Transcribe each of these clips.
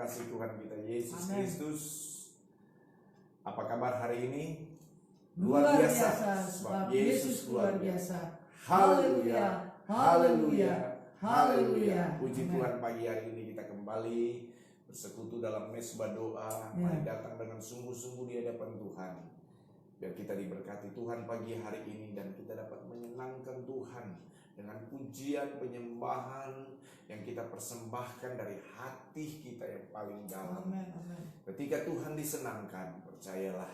kasih Tuhan kita Yesus Kristus. Apa kabar hari ini? Luar biasa. Sebab Yesus luar biasa. Haleluya, haleluya, haleluya. Puji Tuhan, pagi hari ini kita kembali bersekutu dalam mesbah doa. Mari datang dengan sungguh-sungguh di hadapan Tuhan. Biar kita diberkati Tuhan pagi hari ini dan kita dapat menyenangkan Tuhan dengan pujian penyembahan yang kita persembahkan dari hati kita yang paling dalam. Ketika Tuhan disenangkan, percayalah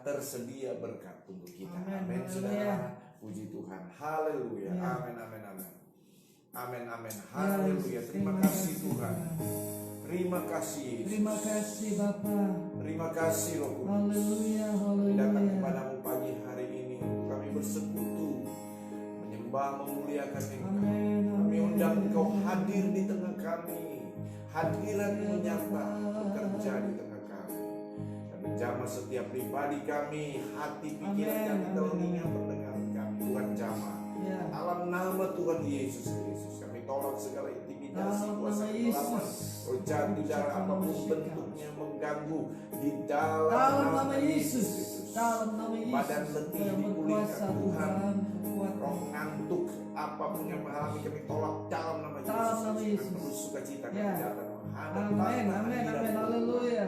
tersedia berkat untuk kita. Amin. Saudara, puji Tuhan. Haleluya. Amin. Amin. Haleluya. Terima kasih Tuhan. Terima kasih Yesus. Terima kasih Bapa. Terima kasih Roh Kudus. Haleluya. Kami datang kepadamu pagi hari ini untuk kami bersekutu, menyembah, memuliakan Engkau. Kami undang Engkau hadir di tengah kami. Hadirat-Mu nyata bekerja di tengah kami. Dan menjamah setiap pribadi kami, hati, pikiran kami, telinga pendengaran kami. Tuhan jamah. Dalam nama Tuhan Yesus Kristus kami tolak segala intimidasi, kuasa kegelapan, roh jahat, darah apapun bentuknya mengganggu di dalam nama Yesus Kristus. Badan letih dipulihkan Tuhan, roh ngantuk apapun yang mengalami kami tolak dalam nama Yesus. Penuh sukacita kami datang Amin. Haleluya.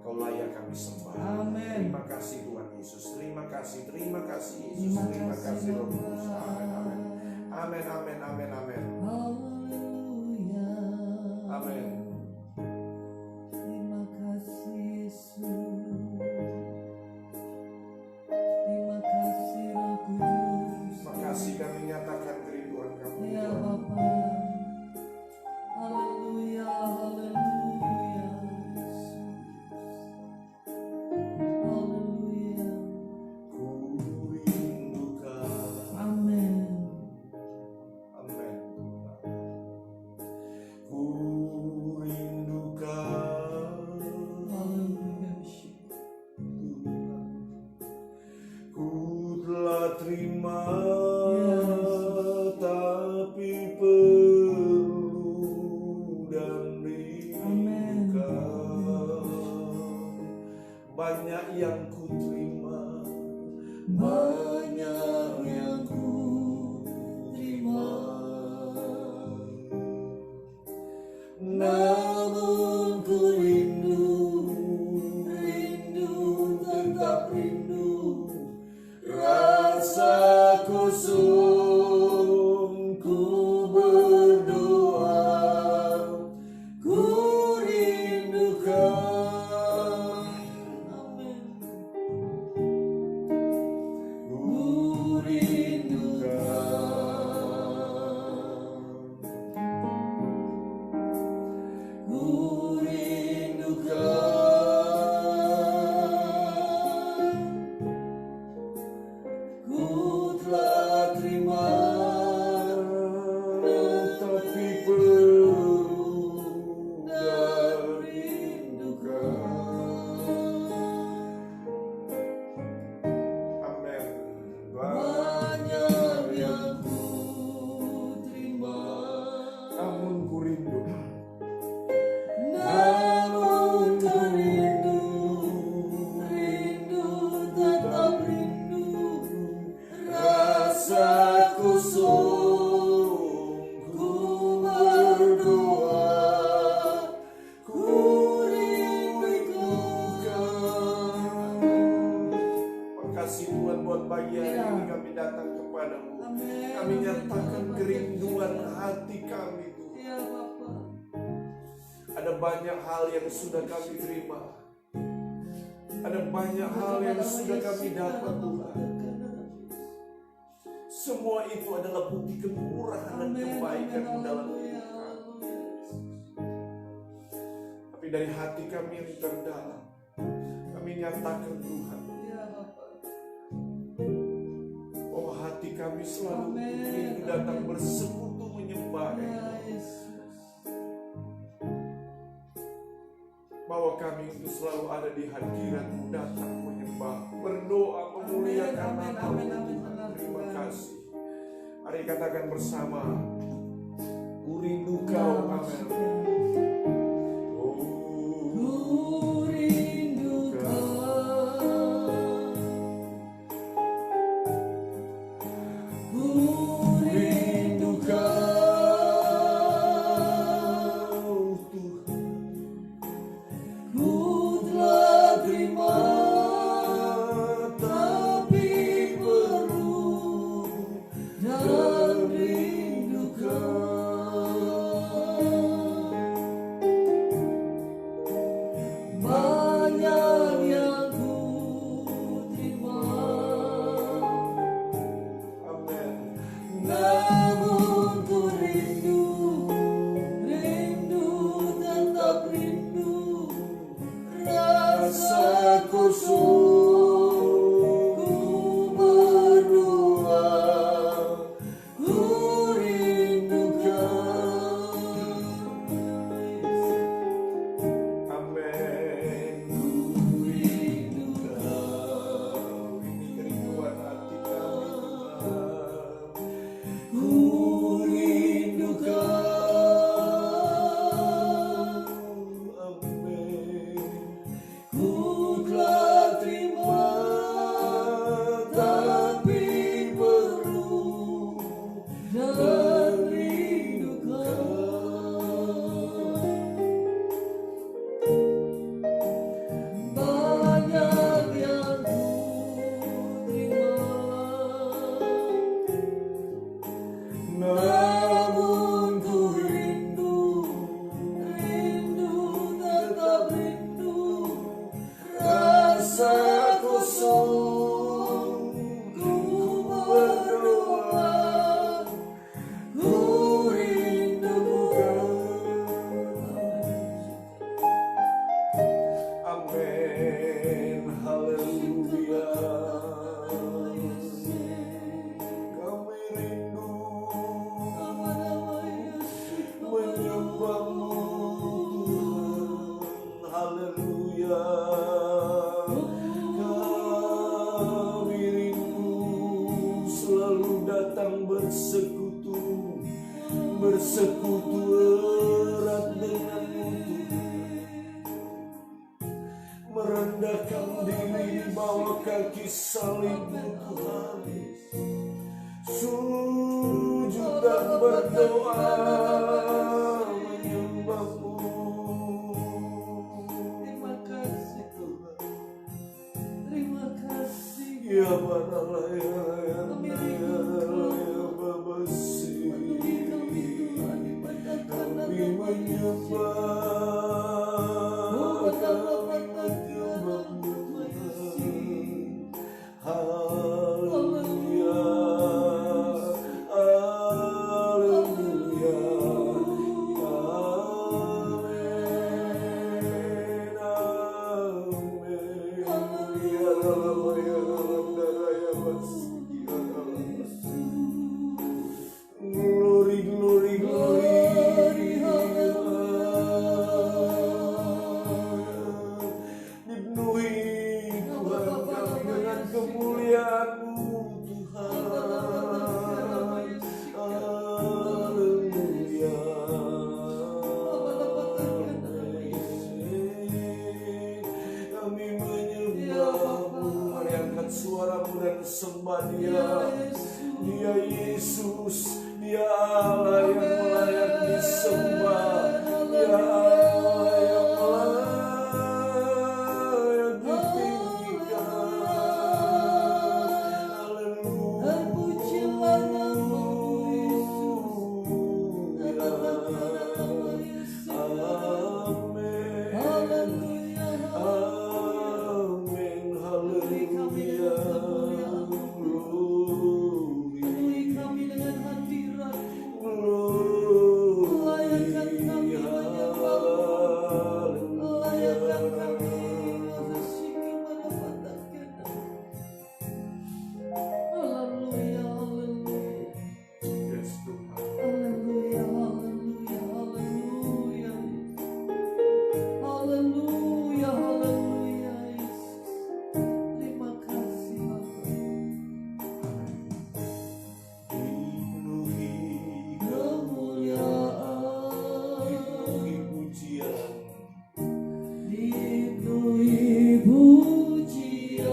Kau layak kami sembah. Terima kasih Tuhan Yesus. Terima kasih Yesus. Terima kasih Roh Kudus. Amin. Haleluya. Amin. Terima kasih Yesus. Terima kasih Roh Kudus. Terima kasih kami nyatakan kerinduan kami. Ya Bapa. Haleluya. Haleluya. Terima, tapi perlu dan rindukan. Banyak yang ku terima, banyak yang ku terima, namun ku rindu, tetap rindu. Rasa kosong ku berdoa, ku rindukan. Ku rindukan. Ku rindukan. Kami nyatakan kerinduan hati kami Tuhan. Ada banyak hal yang sudah kami terima. Ada banyak hal yang sudah kami dapat Tuhan. Semua itu adalah bukti kemurahan dan kebaikan dalam hidup kami. Tapi dari hati kami yang terdalam, kami nyatakan Tuhan, hati kami selalu ingin datang bersekutu menyembah Engkau. Bahwa kami itu selalu ada di hadirat-Mu, datang menyembah, berdoa, memuliakan nama-Mu. Terima kasih. Mari katakan bersama, ku rindu Kau, amin. kaki salibmu Tuhan, sujud dan berdoa menyembahmu. Terima kasih Tuhan. Terima kasih. Ya Banalaya, Kami rindu ya Babasi, penuhi kami Tuhan ibadahkan kami menyembah, menyembahmu Tuhan. Haleluya, haleluya, amin, amin. Ya Allah, ya Allah, ya Basi, ya Allah. Glory, glory, glory. Dipenuhi Tuhan kami dengan kemuliaan-Mu Tuhan. Haleluya. Kami menyembah-Mu, mari angkat suaramu dan sembah Dia. Dia Yesus, Dia Allah yang layak disembah, Dia Allah yang layak ditinggikan. Haleluya. Terpujilah nama-Mu Yesus. Amin. Haleluya. Amin. Haleluya. Penuhi kami dengan hadirat-Mu. Layakan kami menyembah-Mu. Layakan kami mengasihi menyembahkan. Haleluya, haleluya. Yes, Tuhan. Haleluya, haleluya, haleluya. Haleluya, haleluya, Yesus. Terima kasih, Bapa. Dipenuhi Kemuliaan, dipenuhi pujian. dipenuhi pujian.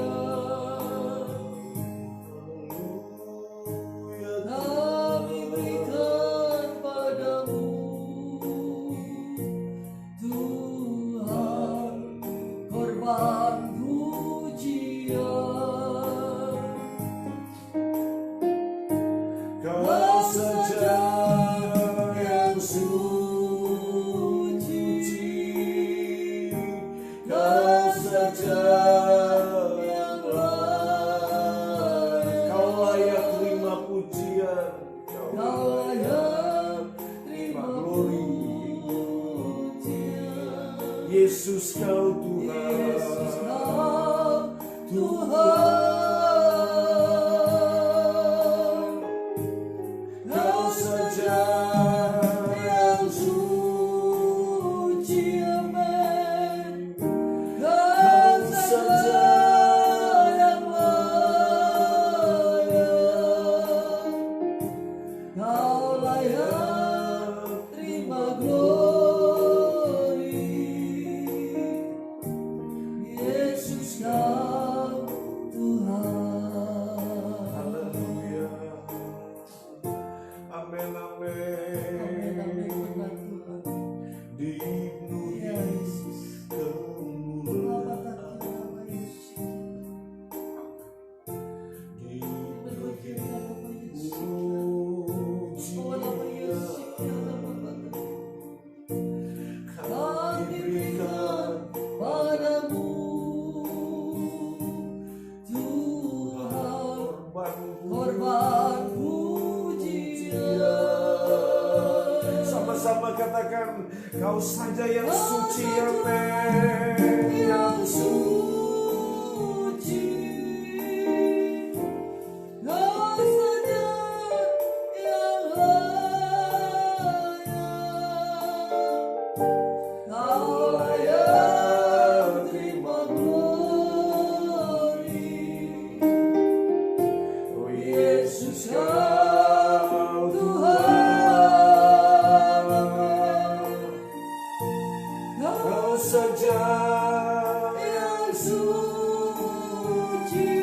Haleluya. Kami berikan padamu, Tuhan, korban pujian. Kau saja yang suci, Kau saja yang layak. Kau layak terima pujian, Kau layak terima glory. pujian. Yesus Kau Tuhan, Yesus Kau Tuhan. Kau saja yang suci, amin. Kau saja yang layak. Kau layak terima glory. Yesus Kau Tuhan. haleluya. Amin, Amin, amin, amin. benar Tuhan. Dipenuhi Ya Yesus. kemuliaan. Selamat nama Yesus. Berbahagia nama Yesus. Oh, nama Yesus, ya nama Bapa. Kami berikan padamu, Tuhan, korban pujian. Sama-sama katakan, Kau saja yang suci, amin. Yang suci, Kau saja yang layak. Kau layak terima glory. Oh Yesus Kau Tuhan. Kau saja yang suci,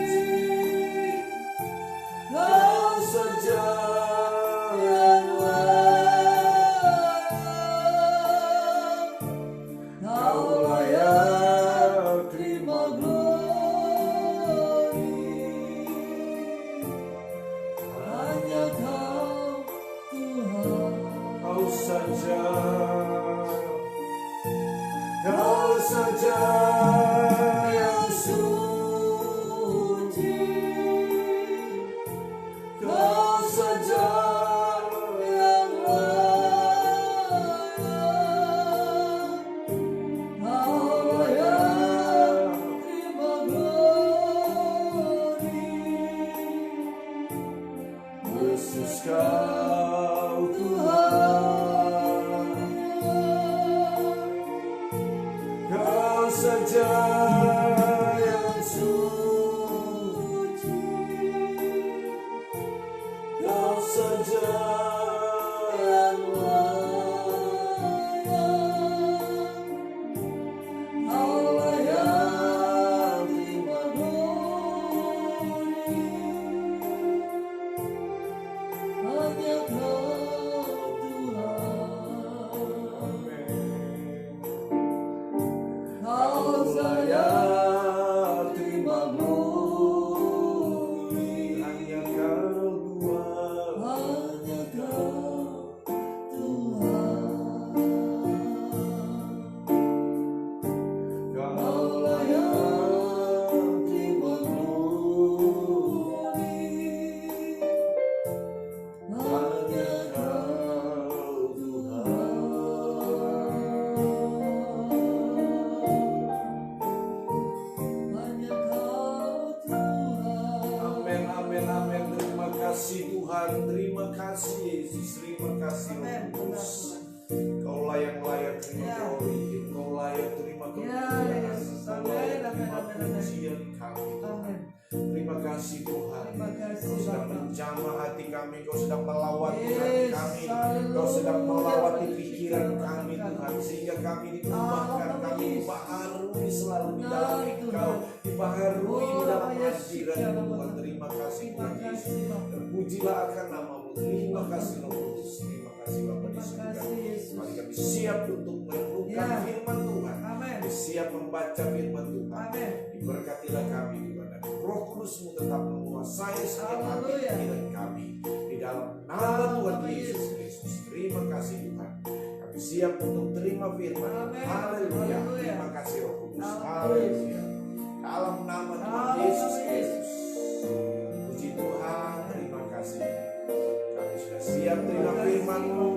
saja yang suci, Kau saja yang layak, Kau layak terima glory. Yesus Kau Tuhan, Kau saja yang Suci, Kau saja yang layak, Kau layak terima glory. Hanya Kau Tuhan, Kau layak terima glory. hanya Kau Tuhan. Hanya Kau Tuhan, Kau layak terima glory. Hanya Kau Tuhan, hanya Kau Tuhan. Amin, amin, amin. Terima kasih Tuhan, terima kasih Yesus, terima kasih Roh Amin. Kudus. Kau layak terima Ya. glory, Kau layak terima Ya, kemuliaan, Yesus. Kau Amin, layak amin, terima amin, amin. pujian kami Tuhan. Amin. Terima kasih Tuhan. Terima kasih, Kau sedang Bapa. menjamah hati kami, Kau sedang melawati hati Yes, kami, haleluya. Kau sedang melawati Puji pikiran Tuhan. kami Tuhan, sehingga kami ditambahkan, Amin. kami dibaharui selalu di dalam Benar, Engkau, Tuhan. dibaharui di dalam Oh, Yesus, hadirat ya, Tuhan. Bapa. Terima kasih Terima Tuhan Yesus. kasih, Bapa. Terpujilah akan namamu. Terima kasih Roh Kudus. Terima kasih Bapa di Terima surga. kasih, Yesus. Mari kami siap untuk merenungkan Ya. firman Tuhan. Amin. Kami siap membaca firman Tuhan. Amin. Diberkatilah kami Tuhan, dan Roh Kudus-Mu tetap menguasai setiap hati Haleluya. pikiran kami. Di dalam nama Tuhan Yesus Kristus. Terima kasih Tuhan. Kami siap untuk terima firman. Amin. Haleluya. Haleluya. Terima kasih Roh Kudus. Haleluya. Haleluya. Dalam nama Tuhan Haleluya. Yesus Kristus. Puji Tuhan, terima kasih. Kami sudah siap terima firman-Mu.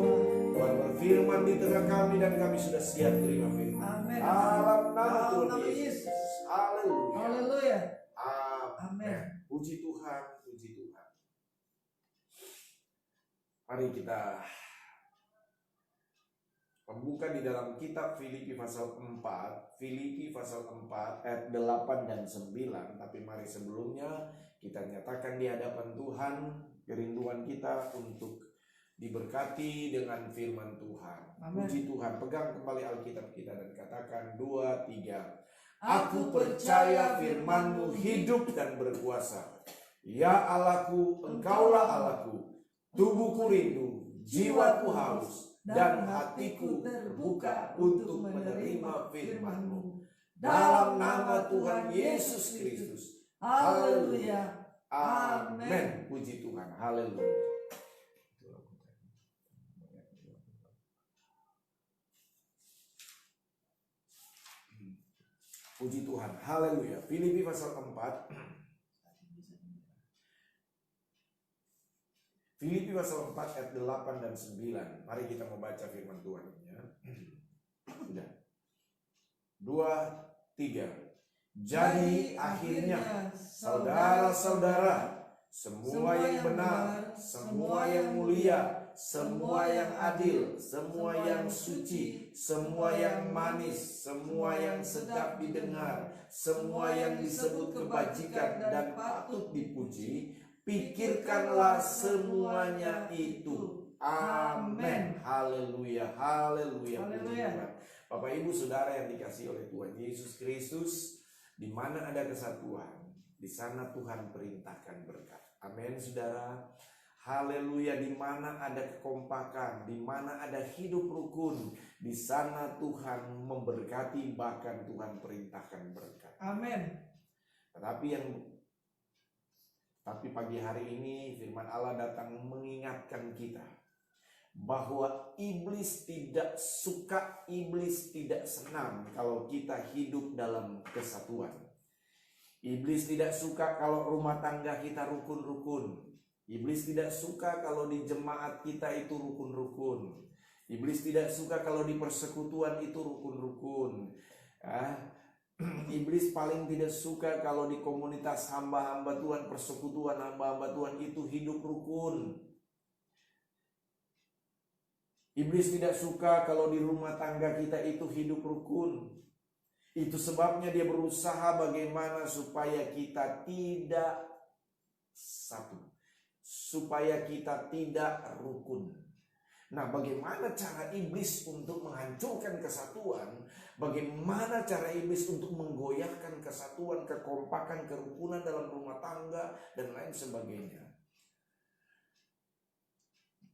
Tuhan berfirman di tengah kami dan kami sudah siap terima firman. Amin. Dalam nama Dalam Tuhan nama Yesus. Yesus. Haleluya. Haleluya. Amin. Amin. Puji Tuhan, puji Tuhan. Mari kita membuka di dalam kitab Filipi pasal 4, Filipi pasal 4 ayat 8 dan 9. Tapi mari sebelumnya kita nyatakan di hadapan Tuhan kerinduan kita untuk diberkati dengan firman Tuhan. Amin. Puji Tuhan. Pegang kembali Alkitab kita dan katakan 2, 3. Aku percaya firman-Mu hidup dan berkuasa. Ya Allahku, Engkaulah Allahku. Tubuhku rindu, jiwaku haus, dan hatiku terbuka untuk menerima firman-Mu. Dalam nama Tuhan Yesus Kristus. Haleluya. Amin. Puji Tuhan. Haleluya. Puji Tuhan. Haleluya. Filipi pasal 4. Filipi pasal 4 ayat 8 dan 9. Mari kita membaca firman Tuhan ya. Sudah. 2, 3. Jadi akhirnya saudara-saudara, semua yang benar, semua yang mulia, semua yang adil, semua yang suci, semua yang manis, semua yang sedap didengar, semua yang disebut kebajikan dan patut dipuji, pikirkanlah semuanya itu. Amin. Haleluya. Haleluya. Puji Haleluya. Tuhan. Bapak Ibu Saudara yang dikasihi oleh Tuhan Yesus Kristus, di mana ada kesatuan, di sana Tuhan perintahkan berkat. Amin, Saudara. Haleluya. Di mana ada kekompakan, di mana ada hidup rukun, di sana Tuhan memberkati, bahkan Tuhan perintahkan berkat. Amin. Tapi pagi hari ini firman Allah datang mengingatkan kita bahwa iblis tidak suka, iblis tidak senang kalau kita hidup dalam kesatuan. Iblis tidak suka kalau rumah tangga kita rukun-rukun. Iblis tidak suka kalau di jemaat kita itu rukun-rukun. Iblis tidak suka kalau di persekutuan itu rukun-rukun. Iblis paling tidak suka kalau di komunitas hamba-hamba Tuhan, persekutuan hamba-hamba Tuhan itu hidup rukun. Iblis tidak suka kalau di rumah tangga kita itu hidup rukun. Itu sebabnya dia berusaha bagaimana supaya kita tidak satu, supaya kita tidak rukun. Nah, bagaimana cara iblis untuk menghancurkan kesatuan? Bagaimana cara iblis untuk menggoyahkan kesatuan, kekompakan, kerukunan dalam rumah tangga dan lain sebagainya?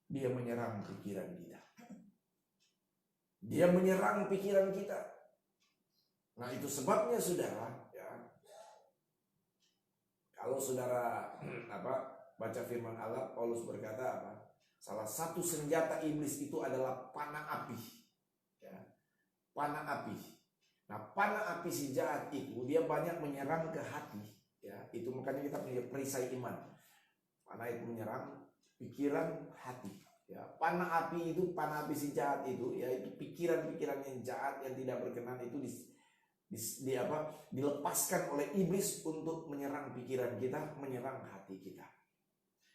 Dia menyerang pikiran kita. Dia menyerang pikiran kita. Nah, itu sebabnya saudara, ya. Kalau saudara baca firman Allah, Paulus berkata apa? Salah satu senjata iblis itu adalah panah api. Ya. Panah api. Nah, panah api si jahat itu dia banyak menyerang ke hati. Ya, itu makanya kita punya perisai iman. Panah itu menyerang pikiran, hati. Ya, panah api itu, panah api si jahat itu, yaitu pikiran-pikiran yang jahat yang tidak berkenan itu dilepaskan oleh iblis untuk menyerang pikiran kita, menyerang hati kita.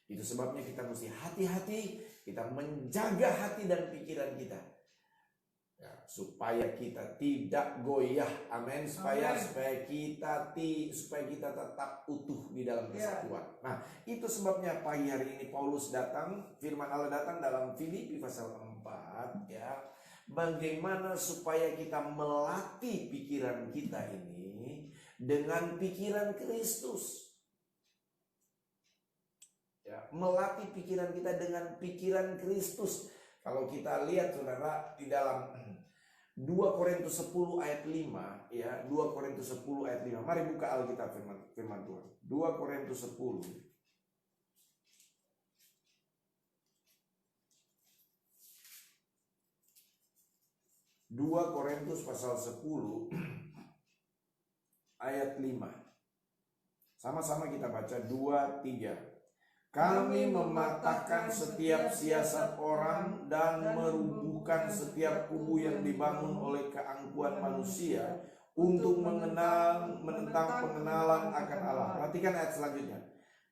Itu sebabnya kita mesti hati-hati, kita menjaga hati dan pikiran kita, ya, supaya kita tidak goyah, amin, supaya kita tetap utuh di dalam kesatuan. Nah, itu sebabnya pagi hari ini Paulus datang, firman Allah datang dalam Filipi pasal 4, ya. Bagaimana supaya kita melatih pikiran kita ini dengan pikiran Kristus. Ya, melatih pikiran kita dengan pikiran Kristus. Kalau kita lihat saudara di dalam 2 Korintus 10 ayat 5, ya, 2 Korintus 10 ayat 5. Mari buka Alkitab firman Tuhan. 2 Korintus 10. 2 Korintus pasal 10 ayat 5. Sama-sama kita baca 2-3. Kami mematahkan setiap siasat orang dan merubuhkan setiap kubu yang dibangun oleh keangkuhan manusia untuk menentang pengenalan akan Allah. Perhatikan ayat selanjutnya.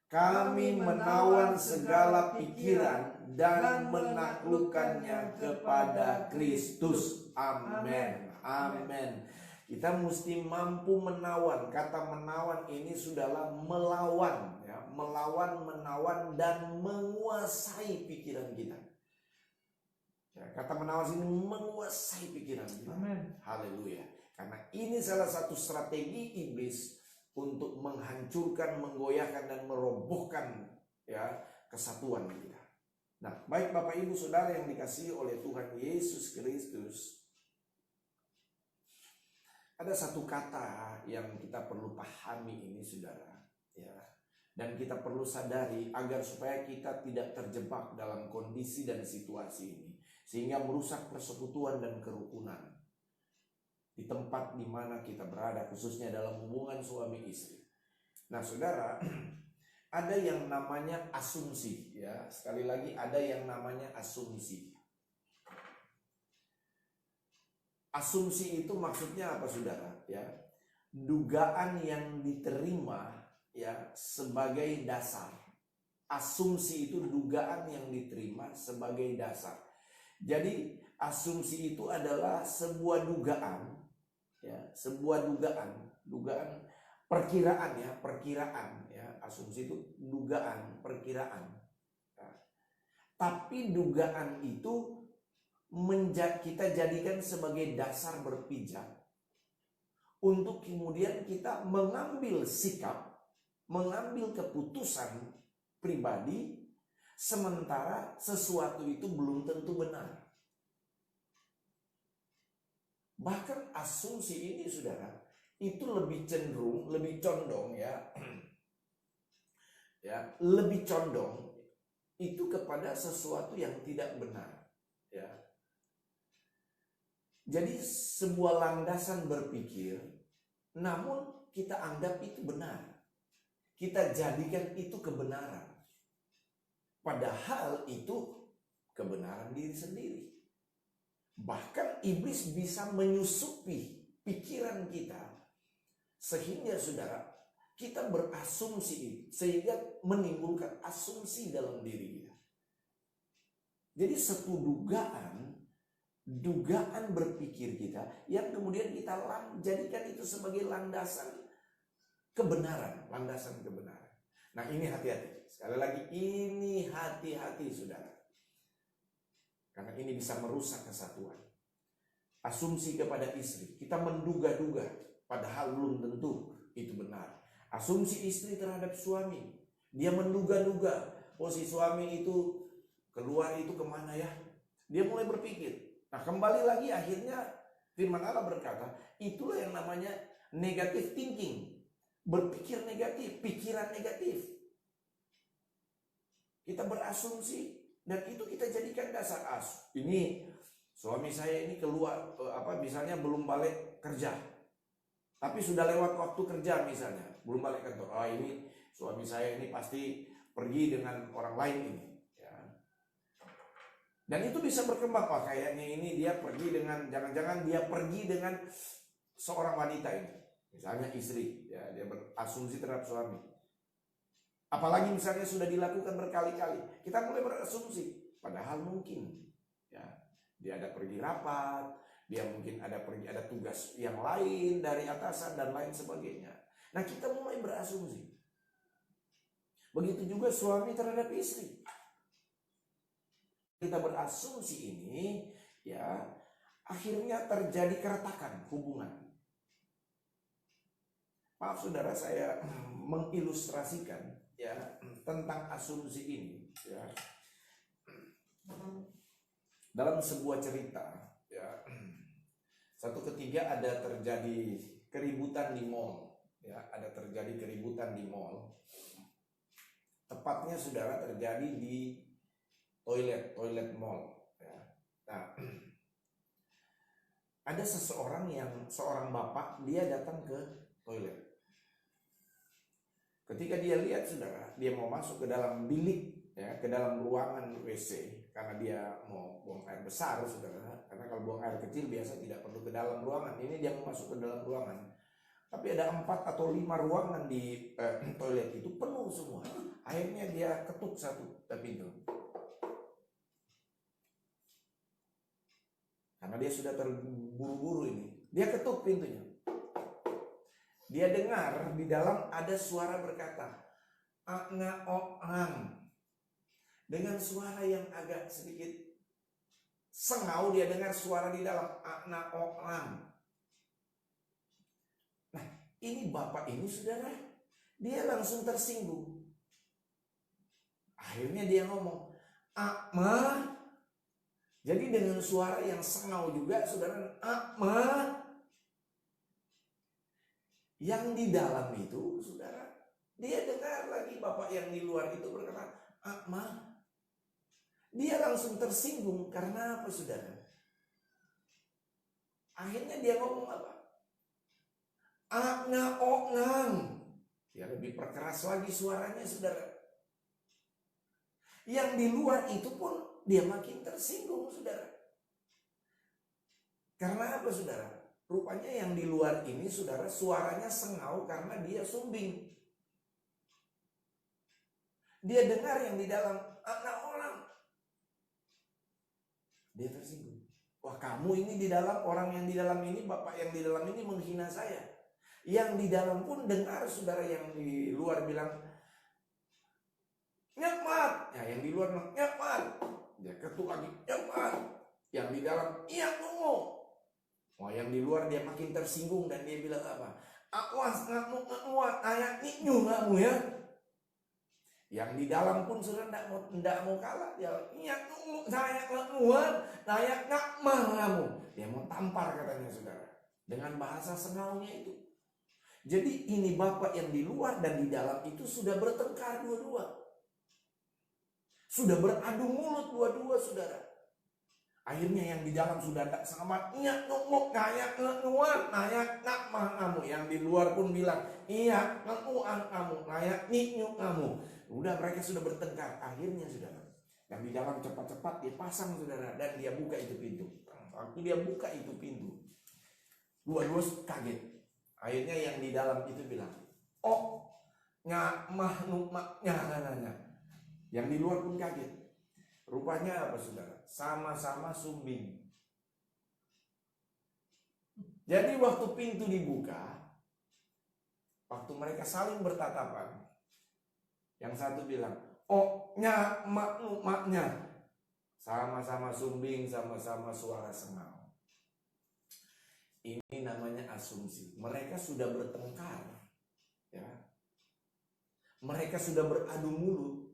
Kami menawan segala pikiran dan menaklukkannya kepada Kristus. Amin. Amin. Kita mesti mampu menawan. Kata menawan ini sudahlah melawan, ya, melawan, menawan dan menguasai pikiran kita. Ya, kata menawan ini menguasai pikiran kita. Amin. Haleluya. Karena ini salah satu strategi iblis untuk menghancurkan, menggoyahkan dan merobohkan, ya, kesatuan kita. Nah, baik Bapak Ibu Saudara yang dikasihi oleh Tuhan Yesus Kristus, ada satu kata yang kita perlu pahami ini saudara, ya, dan kita perlu sadari agar supaya kita tidak terjebak dalam kondisi dan situasi ini sehingga merusak persekutuan dan kerukunan di tempat di mana kita berada, khususnya dalam hubungan suami istri. Nah saudara, ada yang namanya asumsi, ya, sekali lagi ada yang namanya asumsi. Asumsi itu maksudnya apa saudara? Ya, dugaan yang diterima, ya, sebagai dasar. Asumsi itu dugaan yang diterima sebagai dasar. Jadi asumsi itu adalah sebuah dugaan, ya, sebuah dugaan perkiraan, ya, perkiraan, ya. Asumsi itu dugaan, perkiraan. Nah, tapi dugaan itu kita jadikan sebagai dasar berpijak untuk kemudian kita mengambil sikap, mengambil keputusan pribadi, sementara sesuatu itu belum tentu benar. Bahkan asumsi ini saudara, itu lebih cenderung, lebih condong, ya, ya, lebih condong itu kepada sesuatu yang tidak benar. Ya. Jadi sebuah landasan berpikir, namun kita anggap itu benar. Kita jadikan itu kebenaran. Padahal itu kebenaran diri sendiri. Bahkan iblis bisa menyusupi pikiran kita. Sehingga saudara, kita berasumsi sehingga menimbulkan asumsi dalam diri kita. Jadi satu dugaan berpikir kita yang kemudian kita jadikan itu sebagai landasan kebenaran, landasan kebenaran. Nah, ini hati-hati. Sekali lagi, ini hati-hati saudara. Karena ini bisa merusak kesatuan. Asumsi kepada istri, kita menduga-duga, padahal belum tentu itu benar. Asumsi istri terhadap suami, dia menduga-duga, oh si suami itu keluar itu kemana ya? Dia mulai berpikir. Nah, kembali lagi akhirnya firman Allah berkata, itulah yang namanya negative thinking. Berpikir negatif, pikiran negatif. Kita berasumsi dan itu kita jadikan dasar ini suami saya ini keluar misalnya belum balik kerja. Tapi sudah lewat waktu kerja misalnya, belum balik kantor. Oh, ini suami saya ini pasti pergi dengan orang lain ini. Ya. Dan itu bisa berkembang. Oh, kayaknya ini dia pergi dengan, jangan-jangan dia pergi dengan seorang wanita ini. Misalnya istri, ya, dia berasumsi terhadap suami. Apalagi misalnya sudah dilakukan berkali-kali, kita mulai berasumsi. Padahal mungkin, ya, dia ada pergi rapat, dia mungkin ada tugas yang lain dari atasan dan lain sebagainya. Nah, kita mulai berasumsi. Begitu juga suami terhadap istri. Kita berasumsi ini, ya, akhirnya terjadi keretakan hubungan. Maaf saudara, saya mengilustrasikan ya tentang asumsi ini ya. Dalam sebuah cerita ya, satu ketika ada terjadi keributan di mall ya, tepatnya saudara terjadi di toilet mall ya. Nah, ada seorang bapak, dia datang ke toilet. Ketika dia lihat saudara, dia mau masuk ke dalam bilik ya, ke dalam ruangan WC karena dia mau buang air besar saudara. Karena kalau buang air kecil biasa tidak perlu ke dalam ruangan. Ini dia mau masuk ke dalam ruangan. Tapi ada 4 atau 5 ruangan di toilet itu penuh semua. Akhirnya dia ketuk satu pintu. Karena dia sudah terburu-buru ini. Dia ketuk pintunya. Dia dengar di dalam ada suara berkata, "Akna orang." Dengan suara yang agak sedikit sengau, dia dengar suara di dalam, "Akna orang." Nah, ini bapak ini saudara, dia langsung tersinggung. Akhirnya dia ngomong, "Akma." Jadi dengan suara yang sengau juga saudara, "Akma." Yang di dalam itu, saudara, dia dengar lagi bapak yang di luar itu berkata, "Akma." Dia langsung tersinggung karena apa, saudara? Akhirnya dia ngomong apa? "Akna ongang." Dia lebih perkeras lagi suaranya, saudara. Yang di luar itu pun dia makin tersinggung, saudara. Karena apa, saudara? Rupanya yang di luar ini saudara suaranya sengau karena dia sumbing. Dia dengar yang di dalam, "Anak orang." Dia tersinggung. Wah, kamu ini di dalam, orang yang di dalam ini, bapak yang di dalam ini menghina saya. Yang di dalam pun dengar saudara yang di luar bilang, "Nyakmat." Ya, yang di luar bilang, "Nyakmat." Dia ketuk lagi, "Nyakmat." Yang di dalam, "Iya tunggu." Wah, yang di luar dia makin tersinggung dan dia bilang apa? "Awas ngamu ayat niknyu kamu ya." Yang di dalam pun sudah tidak mau kalah. Dia, "Iya tunggu saya ngamuan, saya ngakmah kamu." Dia mau tampar katanya saudara. Dengan bahasa sengaunya itu. Jadi ini bapak yang di luar dan di dalam itu sudah bertengkar dua-dua. Sudah beradu mulut dua-dua saudara. Akhirnya yang di dalam sudah tak sama, iya ngomong kayak ngeluar, nayak nak mah kamu. Yang di luar pun bilang, iya ngeluar kamu, nayak nyuk kamu. Udah mereka sudah bertengkar. Akhirnya saudara, yang di dalam cepat-cepat dia pasang saudara, dan dia buka itu pintu. Waktu dia buka itu pintu, dua-dua kaget. Akhirnya yang di dalam itu bilang, oh nggak mah nanya. Yang di luar pun kaget. Rupanya apa saudara? Sama-sama sumbing. Jadi waktu pintu dibuka, waktu mereka saling bertatapan, yang satu bilang, oh nya maknya, sama-sama sumbing, sama-sama suara sengau. Ini namanya asumsi. Mereka sudah bertengkar, ya. Mereka sudah beradu mulut.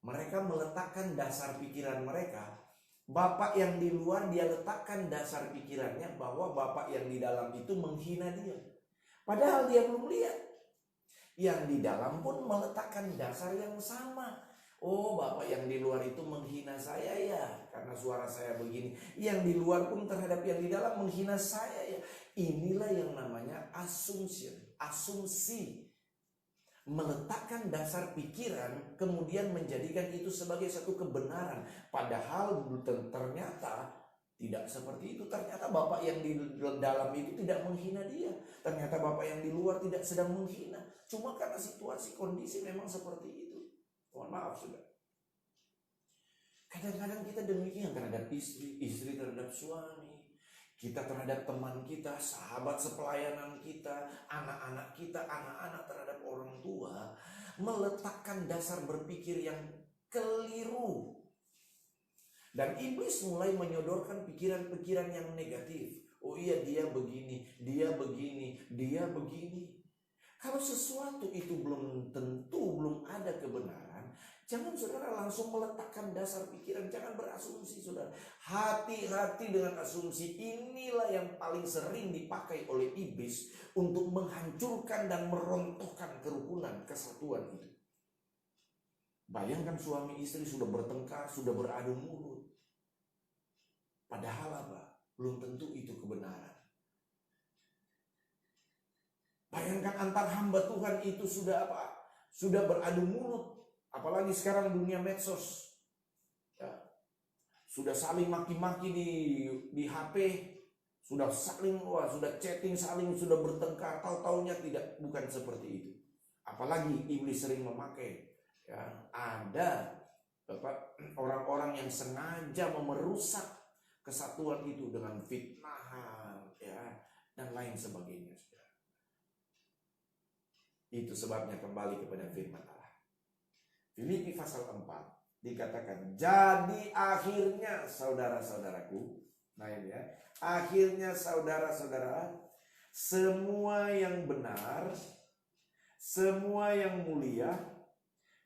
Mereka meletakkan dasar pikiran mereka. Bapak yang di luar dia letakkan dasar pikirannya bahwa bapak yang di dalam itu menghina dia. Padahal dia belum lihat. Yang di dalam pun meletakkan dasar yang sama. Oh, bapak yang di luar itu menghina saya ya, karena suara saya begini. Yang di luar pun terhadap yang di dalam menghina saya ya. Inilah yang namanya asumsi. Meletakkan dasar pikiran, kemudian menjadikan itu sebagai satu kebenaran. Padahal ternyata tidak seperti itu. Ternyata bapak yang di dalam itu tidak menghina dia. Ternyata bapak yang di luar tidak sedang menghina. Cuma karena situasi kondisi memang seperti itu. Mohon maaf sudah. Kadang-kadang kita demikian terhadap istri, istri terhadap suami, kita terhadap teman kita, sahabat sepelayanan kita, anak-anak kita, anak-anak terhadap orang tua, meletakkan dasar berpikir yang keliru. Dan iblis mulai menyodorkan pikiran-pikiran yang negatif. Oh iya, dia begini, dia begini, dia begini. Kalau sesuatu itu belum tentu, belum ada kebenaran, jangan saudara langsung meletakkan dasar pikiran. Jangan berasumsi saudara. Hati-hati dengan asumsi. Inilah yang paling sering dipakai oleh iblis untuk menghancurkan dan merontohkan kerukunan, kesatuan itu. Bayangkan suami istri sudah bertengkar, sudah beradu mulut. Padahal apa? Belum tentu itu kebenaran. Bayangkan antar hamba Tuhan itu sudah apa? Sudah beradu mulut. Apalagi sekarang dunia medsos. Ya. Sudah saling maki-maki di HP. Sudah saling, sudah chatting, saling sudah bertengkar. Tahu-taunya bukan seperti itu. Apalagi iblis sering memakai. Ya, ada orang-orang yang sengaja merusak kesatuan itu dengan fitnahan, ya, dan lain sebagainya. Itu sebabnya kembali kepada firman Allah. Filipi pasal 4 dikatakan, jadi akhirnya saudara-saudaraku, nah ini ya, akhirnya saudara-saudara, semua yang benar, semua yang mulia,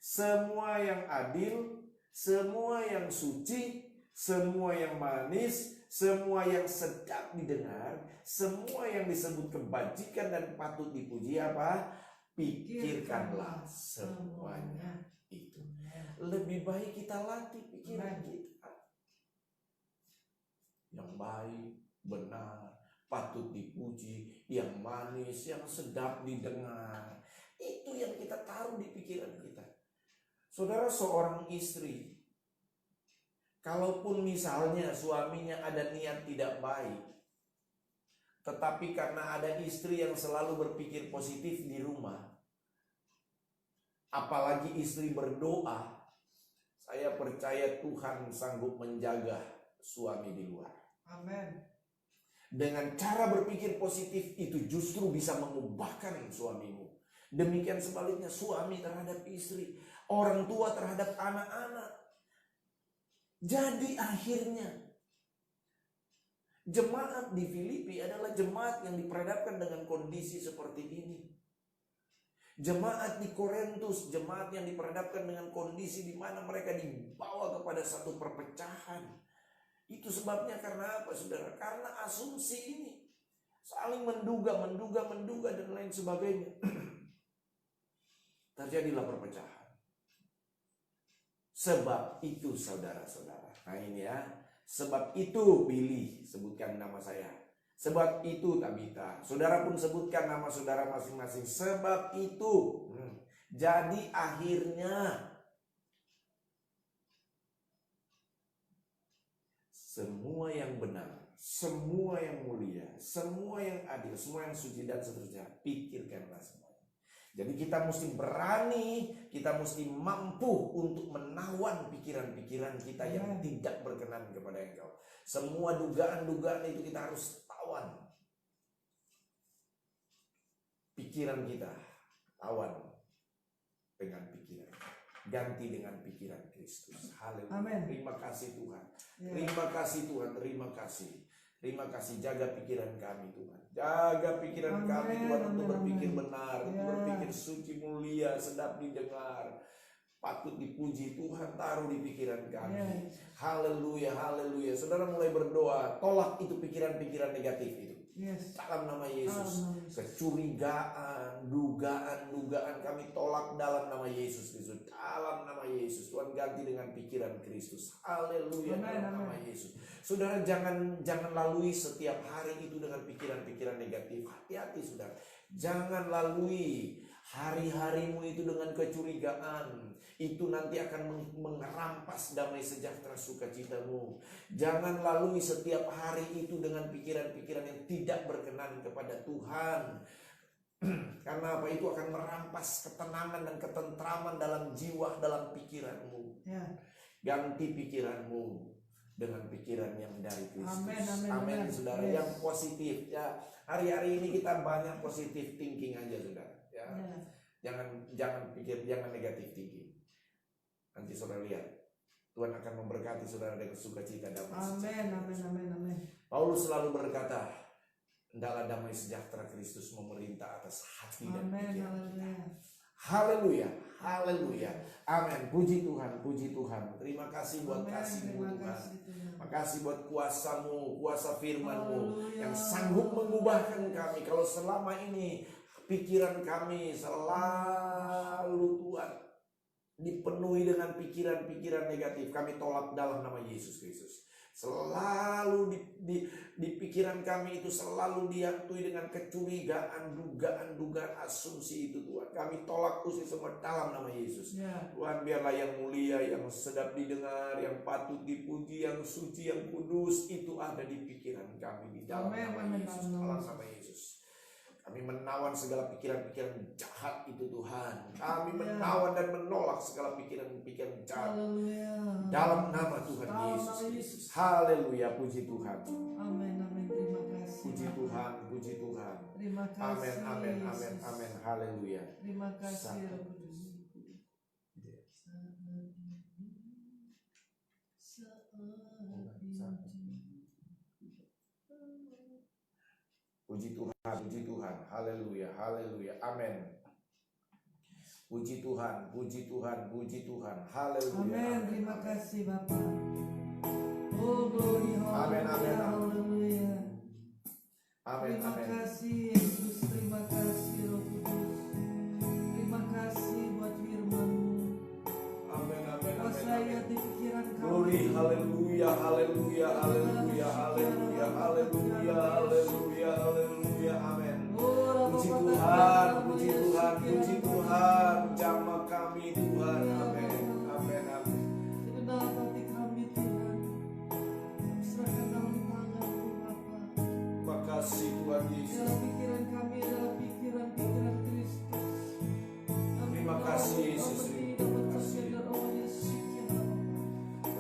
semua yang adil, semua yang suci, semua yang manis, semua yang sedap didengar, semua yang disebut kebajikan dan patut dipuji apa? Pikirkanlah semuanya itu. Lebih baik kita latih pikiran kita. Yang baik, benar, patut dipuji, yang manis, yang sedap didengar. Itu yang kita taruh di pikiran kita. Saudara, seorang istri, kalaupun misalnya suaminya ada niat tidak baik, tetapi karena ada istri yang selalu berpikir positif di rumah, apalagi istri berdoa, saya percaya Tuhan sanggup menjaga suami di luar. Amin. Dengan cara berpikir positif itu justru bisa mengubahkan suamimu. Demikian sebaliknya suami terhadap istri, orang tua terhadap anak-anak. Jadi akhirnya jemaat di Filipi adalah jemaat yang diperhadapkan dengan kondisi seperti ini. Jemaat di Korintus, jemaat yang diperhadapkan dengan kondisi di mana mereka dibawa kepada satu perpecahan. Itu sebabnya karena apa, saudara? Karena asumsi ini. Saling menduga dan lain sebagainya. Terjadilah perpecahan. Sebab itu saudara-saudara. Nah ini ya. Sebab itu Billy, sebutkan nama saya. Sebab itu Tabita. Saudara pun sebutkan nama saudara masing-masing. Sebab itu. Jadi akhirnya semua yang benar, semua yang mulia, semua yang adil, semua yang suci dan seterusnya, pikirkanlah semuanya. Jadi kita mesti berani, kita mesti mampu untuk menawan pikiran-pikiran kita yang tidak berkenan kepada Engkau. Semua dugaan-dugaan itu kita harus tawan. Pikiran kita tawan dengan pikiran. Ganti dengan pikiran Kristus. Haleluya. Terima kasih Tuhan. Terima kasih Tuhan. Terima kasih. Terima kasih. Jaga pikiran kami Tuhan. Jaga pikiran kami Tuhan untuk berpikir benar, untuk berpikir suci, mulia, sedap didengar, patut dipuji. Tuhan taruh di pikiran kami. Haleluya. Haleluya. Saudara mulai berdoa. Tolak itu pikiran-pikiran negatif itu. Dalam nama Yesus. Kecurigaan, dugaan kami tolak dalam nama Yesus Kristus. Dalam nama Yesus. Tuhan ganti dengan pikiran Kristus. Haleluya. Dalam nama Yesus. Saudara jangan lalui setiap hari itu dengan pikiran-pikiran negatif. Hati-hati saudara. Jangan lalui hari-harimu itu dengan kecurigaan. Itu nanti akan merampas damai sejahtera sukacitamu. Jangan lalui setiap hari itu dengan pikiran-pikiran yang tidak berkenan kepada Tuhan. Karena apa? Itu akan merampas ketenangan dan ketentraman dalam jiwa, dalam pikiranmu. Ganti pikiranmu dengan pikiran yang dari Kristus. Amin, saudara. Yang positif ya. Hari-hari ini kita banyak positif thinking aja, saudara. Ya. Jangan pikir, jangan negatif thinking. Nanti saudara lihat Tuhan akan memberkati saudara dengan sukacita damai sejahtera. Amin. Paulus selalu berkata, hendaklah damai sejahtera Kristus memerintah atas hati dan pikiran kita. Haleluya. Haleluya. Amin. Puji Tuhan, puji Tuhan. Terima kasih buat kasih-Mu Tuhan. Terima kasih buat kuasa-Mu, kuasa firman-Mu yang sanggup mengubahkan kami. Kalau selama ini pikiran kami selalu Tuhan dipenuhi dengan pikiran-pikiran negatif, kami tolak dalam nama Yesus Kristus. Selalu di pikiran kami itu selalu dihantui dengan kecurigaan, dugaan asumsi itu Tuhan. Kami tolak usir semua dalam nama Yesus. Tuhan biarlah yang mulia, yang sedap didengar, yang patut dipuji, yang suci, yang kudus itu ada di pikiran kami di dalam nama Yesus. Dalam nama Yesus. Kami menawan segala pikiran-pikiran jahat itu Tuhan. Kami menawan dan menolak segala pikiran-pikiran jahat. Dalam nama Tuhan Yesus Kristus. Haleluya, puji Tuhan. Amin. Terima kasih. Puji Tuhan, puji Tuhan. Terima kasih. Amin. Haleluya. Terima kasih Roh Kudus. Puji Tuhan, haleluya, amin. Puji Tuhan, haleluya. Amin, terima kasih Bapak. Oh glory, haleluya. Terima kasih Yesus, terima kasih Roh Kudus. Terima kasih buat firman-Mu. Amin. Kuasai hati pikiran kami. Glory, haleluya, amin. Puji Tuhan, jamah kami Tuhan, amin. Segenap hati kami Tuhan, serahkan dalam tangan-Mu Bapa. Terima kasih Tuhan Yesus. Dalam pikiran kami adalah pikiran-pikiran Kristus. Terima kasih Yesus.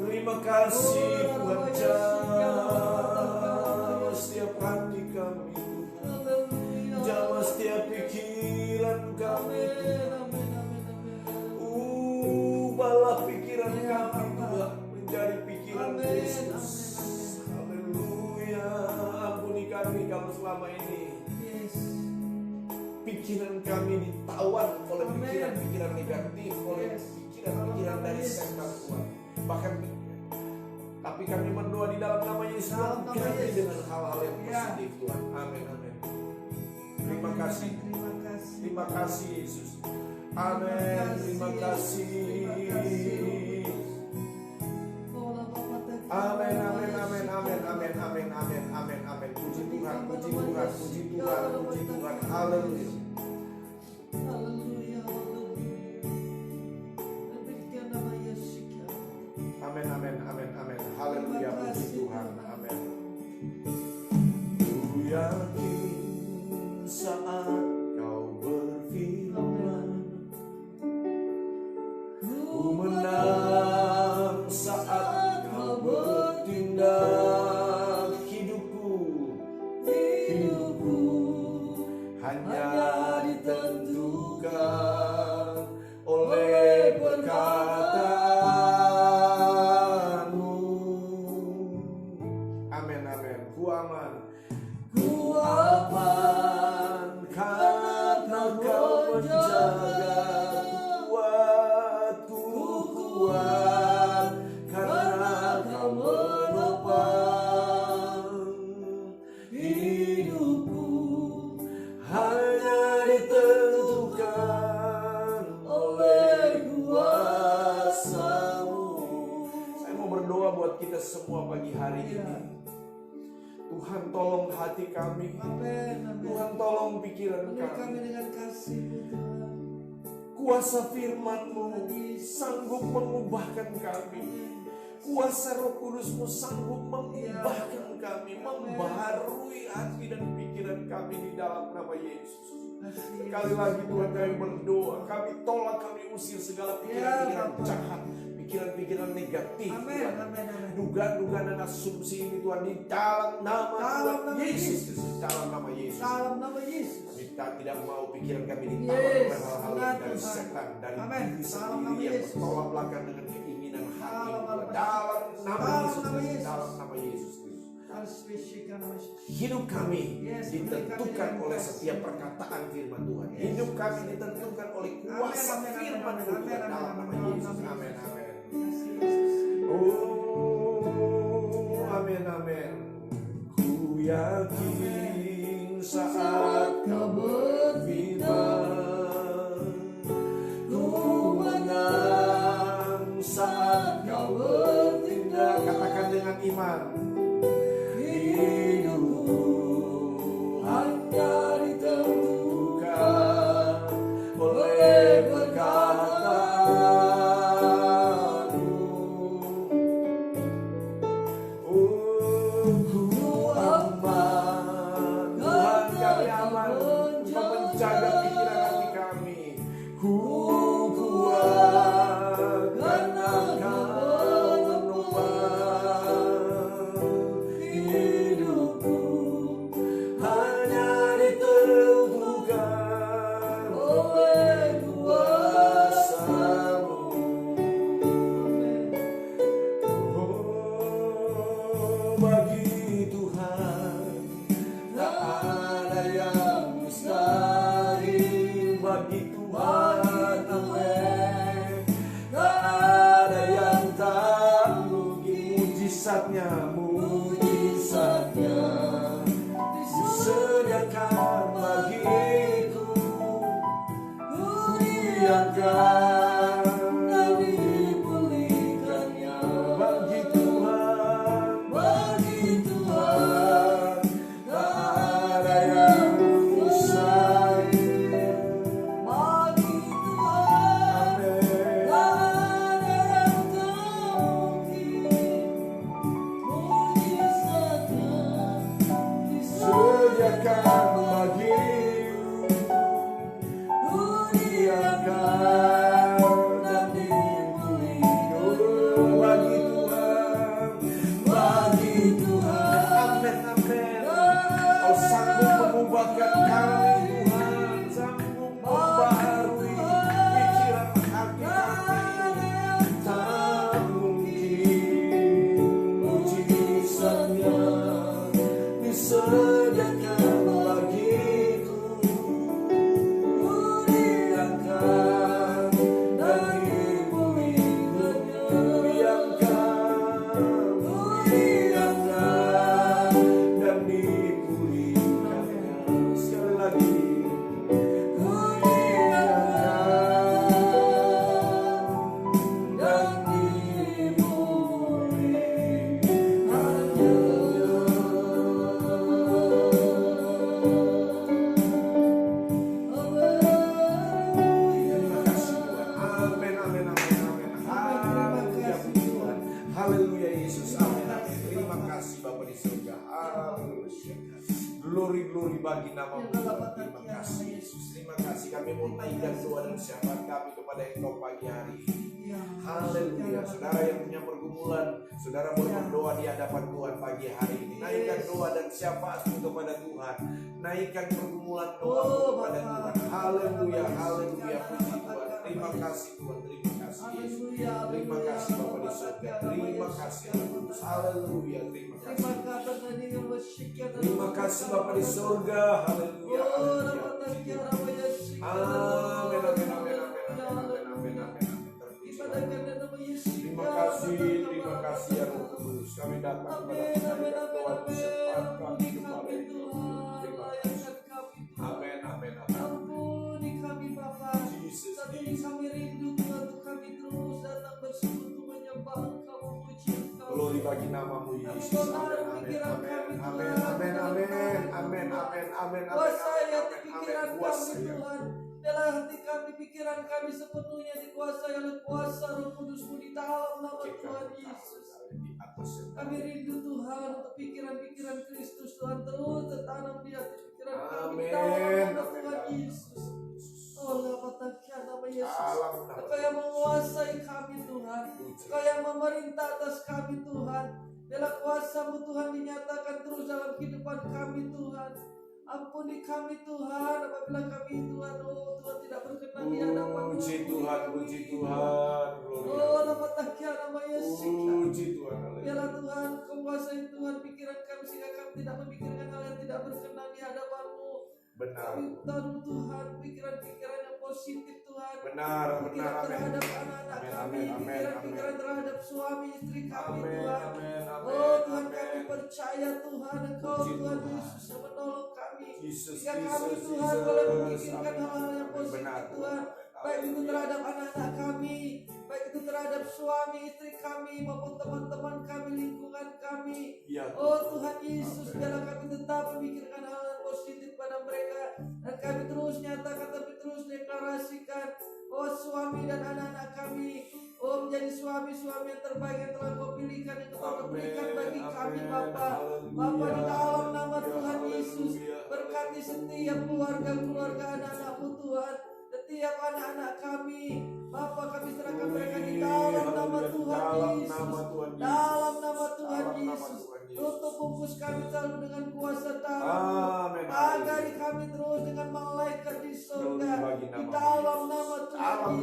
Terima Oh, kasih Tuhan, jamah setiap hati kami Tuhan. Jamah setiap pikiran kami Tuhan. Ubahlah pikiran kami Tuhan menjadi pikiran Kristus. Haleluya. Ampuni kami kalau selama ini pikiran kami ditawan oleh pikiran-pikiran negatif, oleh pikiran-pikiran dari setan Tuhan. Bahkan tapi kami berdoa di dalam nama Yesus, ganti dengan hal-hal yang positif Tuhan. Amin. Terima kasih Yesus. Amin. Terima kasih. Amin, amin, amin, amin, amin, amin, amin, amin, amin. Puji Tuhan, puji Tuhan, puji Tuhan, puji Tuhan. Haleluya. Haleluya, haleluya. Demikian nama Yesus. Amin, amin, amin, amin. Haleluya, puji Tuhan. Amin. Ku yakin saat kau berfirman, ku menang saat kau bertindak. Hidupku hanya ditentukan oleh perkataanmu. Amin, amin. Ku aman karena kau menjaga. Ku kuat karena kau menopang. Hidupku hanya ditentukan oleh kuasa-Mu. Saya mau berdoa buat kita semua pagi hari ini. Tuhan tolong hati kami. Tuhan tolong pikiran kami. Dengan kasih-Mu, Tuhan. Kuasa firman-Mu sanggup mengubahkan kami. Kuasa Roh Kudus-Mu sanggup mengubahkan kami, membaharui hati dan pikiran kami di dalam nama Yesus. Sekali lagi Tuhan, kami berdoa, kami tolak, kami usir segala pikiran-pikiran jahat, pikiran-pikiran negatif. Dugaan-dugaan dan asumsi ini Tuhan, di dalam nama Tuhan Yesus. Dalam nama Yesus. Dalam nama Yesus. Kita tidak mau pikiran kami ditarik oleh hal-hal yang dari setan, dari diri sendiri yang bertolak belakang dengan keinginan hati. Dalam nama Yesus. Dalam nama Yesus. Hidup kami ditentukan oleh setiap perkataan firman Tuhan. Hidup kami ditentukan oleh kuasa firman Tuhan dalam nama Yesus. Amin, amin. Oh, amin, amin. Ku yakin saat kau berfirman, ku menang saat kau bertindak. Katakan dengan iman. Hidupku hanya ditentukan oleh perkataanmu. Ku aman, Tuhan kami aman, Tuhan menjaga pikiran hati kami. Ku kuat karena Kau menopang. surga. Haleluya. Glory bagi nama Tuhan. Terima kasih Yesus. Terima kasih, kami mau naikkan doa dan syafaat kami kepada Engkau pagi hari ini. Haleluya. Saudara yang punya pergumulan, saudara boleh berdoa di hadapan Tuhan pagi hari ini. Naikkan doa dan syafaatmu kepada Tuhan. Naikkan pergumulan doamu kepada Tuhan. Haleluya. Haleluya. Puji Tuhan. Terima kasih Tuhan. Terima kasih Yesus. Terima kasih Bapa di surga. Terima kasih Roh Kudus. Haleluya. Terima kasih. Terima kasih Bapa di surga. Haleluya. Haleluya. Amin. Amin. Amin. Amin. Amin. Amin. Terima kasih ya Roh Kudus. Kami datang kepada Tuhan syafaat kami kepada Tuhan. Terima kasih. Amin. Amin. Amin. Ampuni kami Bapa. Saat ini kami rindu Tuhan, untuk kami terus datang bersekutu menyembah Engkau, memuji Engkau. Glory bagi namamu Yesus. Amin. Amin. Amin. Amin. Amin. Amin. Amin. Amin. Kuasai hati pikiran kami Tuhan. Dalam hati kami, pikiran kami sepenuhnya dikuasai oleh kuasa Roh Kudus-Mu di dalam nama Tuhan Yesus. Kami rindu Tuhan untuk pikiran-pikiran Kristus Tuhan terus tertanam di hati pikiran kami di dalam nama Tuhan Yesus. Oh nama Yesus, Engkau yang menguasai kami Tuhan, Engkau yang memerintah atas kami Tuhan. Dalam kuasa-Mu Tuhan dinyatakan terus dalam kehidupan kami Tuhan. Ampuni kami Tuhan apabila kami Tuhan, oh Tuhan tidak berkenan di hadapan-Mu. Puji Tuhan, puji Tuhan. Oh nama Yesus. Puji Tuhan. Biarlah Tuhan menguasai Tuhan pikiran kami sehingga kami tidak memikirkan hal yang tidak berkenan di hadapan-Mu. Benar. Kami taruh Tuhan pikiran-pikiran yang positif Tuhan. Benar. Pikiran terhadap anak-anak kami, pikiran-pikiran terhadap suami istri kami Tuhan. Oh Tuhan, kami percaya Tuhan Engkau Tuhan Yesus yang menolong kami. Jika kami Tuhan boleh memikirkan hal-hal yang positif Tuhan, baik itu terhadap anak-anak kami, baik itu terhadap suami istri kami maupun teman-teman kami, lingkungan kami. Oh Tuhan Yesus, biarlah kami tetap memikirkan hal yang positif pada mereka, dan kami terus nyatakan, tapi terus deklarasikan, oh suami dan anak-anak kami, oh menjadi suami-suami yang terbaik yang telah Kau pilihkan, yang Kau berikan bagi kami Bapa. Bapa, di dalam nama Tuhan Yesus, berkati setiap keluarga anak-anak-Mu Tuhan, setiap anak-anak kami Bapa, kami serahkan mereka di dalam nama Tuhan Yesus. Dalam nama Tuhan Yesus, tutup bungkus kami selalu dengan kuasa darah-Mu. Pagari kami terus dengan malaikat di surga. Di dalam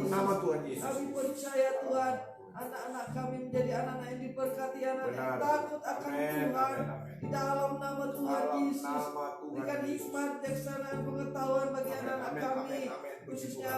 nama Tuhan Yesus, kami percaya Tuhan, anak-anak kami menjadi anak-anak yang diberkati, anak-anak yang takut akan Tuhan. Di dalam nama Tuhan Yesus, berikan hikmat, kebijaksanaan, pengetahuan bagi anak-anak kami, khususnya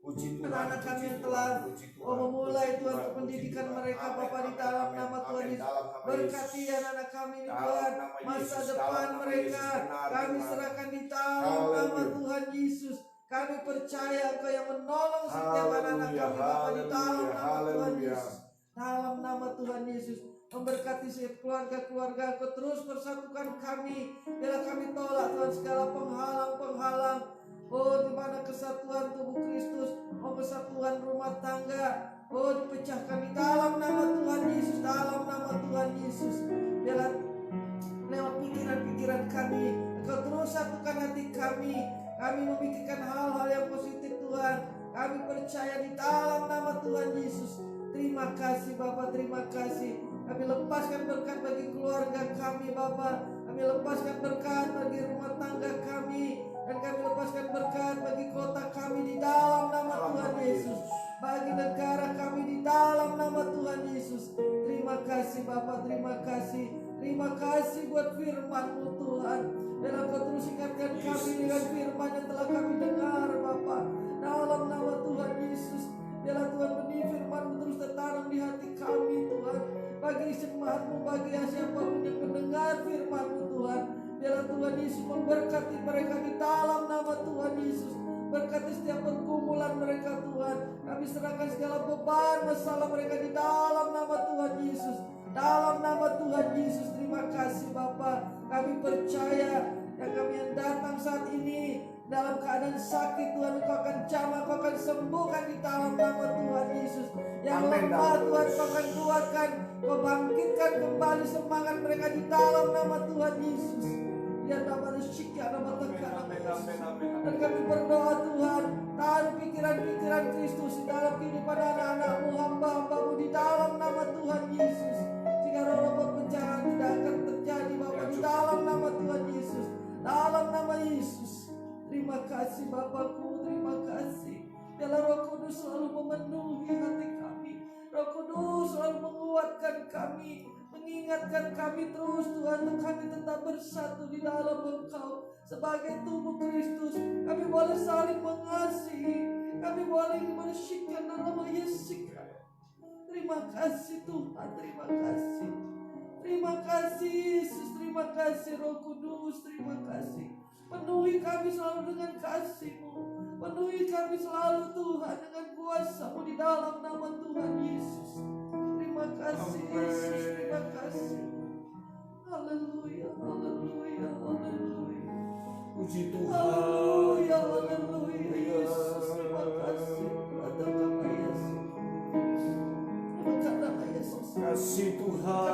anak-anak kami yang telah memulai Tuhan untuk pendidikan mereka Bapa. Di dalam nama Tuhan Yesus, berkati anak-anak kami Tuhan, masa depan mereka kami serahkan di dalam nama Tuhan Yesus. Kami percaya Engkau yang menolong setiap anak-anak kami Bapa, di dalam nama Tuhan Yesus. Dalam nama Tuhan Yesus, memberkati setiap keluarga-keluarga, Engkau terus persatukan kami. Biarlah kami tolak Tuhan segala penghalang-penghalang. Oh, di mana kesatuan tubuh Kristus, oh kesatuan rumah tangga, oh dipecahkan di dalam nama Tuhan Yesus, dalam nama Tuhan Yesus. Biarlah lewat pikiran-pikiran kami, Engkau terus satukan hati kami. Kami memikirkan hal-hal yang positif Tuhan. Kami percaya di dalam nama Tuhan Yesus. Terima kasih Bapa, terima kasih. Kami lepaskan berkat bagi keluarga kami Bapa. Kami lepaskan berkat bagi rumah tangga kami. Dan kami lepaskan berkat bagi kota kami di dalam nama Tuhan Yesus. Bagi negara kami di dalam nama Tuhan Yesus. Terima kasih Bapa, terima kasih. Terima kasih buat firman-Mu Tuhan. Dan Engkau terus ingatkan kami dengan firman yang telah kami dengar Bapa. Dalam nama Tuhan Yesus, biarlah Tuhan benih firman-Mu terus tertanam di hati kami Tuhan. Bagi jemaat-Mu, bagi siapapun yang mendengar firman-Mu Tuhan, biarlah Tuhan Yesus memberkati mereka di dalam nama Tuhan Yesus. Berkati setiap pergumulan mereka Tuhan. Kami serahkan segala beban masalah mereka di dalam nama Tuhan Yesus. Dalam nama Tuhan Yesus, terima kasih Bapa. Kami percaya Yang kami yang datang saat ini dalam keadaan sakit, Tuhan, Engkau akan jamah, Engkau akan sembuhkan di dalam nama Tuhan Yesus. Yang lemah, Tuhan, Engkau akan keluarkan, Engkau bangkitkan kembali semangat mereka di dalam nama Tuhan Yesus. Ya nama Syikya, nama Tekan, nama Yesus. Dan kami berdoa, Tuhan, taruh pikiran-pikiran Kristus di dalam kehidupan anak-anakmu, hamba-hambamu di dalam nama Tuhan Yesus. Jika roh-roh perpecahan tidak akan terjadi, Bapa, di dalam nama Tuhan Yesus. Dalam nama Yesus. Terima kasih Bapakku, terima kasih. Biarlah Roh Kudus selalu memenuhi hati kami. Roh Kudus selalu menguatkan kami, mengingatkan kami terus, Tuhan, untuk kami tetap bersatu di dalam Engkau. Sebagai tubuh Kristus, kami boleh saling mengasihi, kami boleh bersyukur dalam Yesus. Terima kasih Tuhan, terima kasih. Terima kasih Yesus, terima kasih Roh Kudus, terima kasih. Penuhi kami selalu dengan kasih-Mu. Penuhi kami selalu, Tuhan, dengan kuasa-Mu di dalam nama Tuhan Yesus. Terima kasih Yesus, terima kasih. Haleluya, haleluya, haleluya. Puji Tuhan. Haleluya, haleluya Yesus, terima kasih. Terima kasih Tuhan.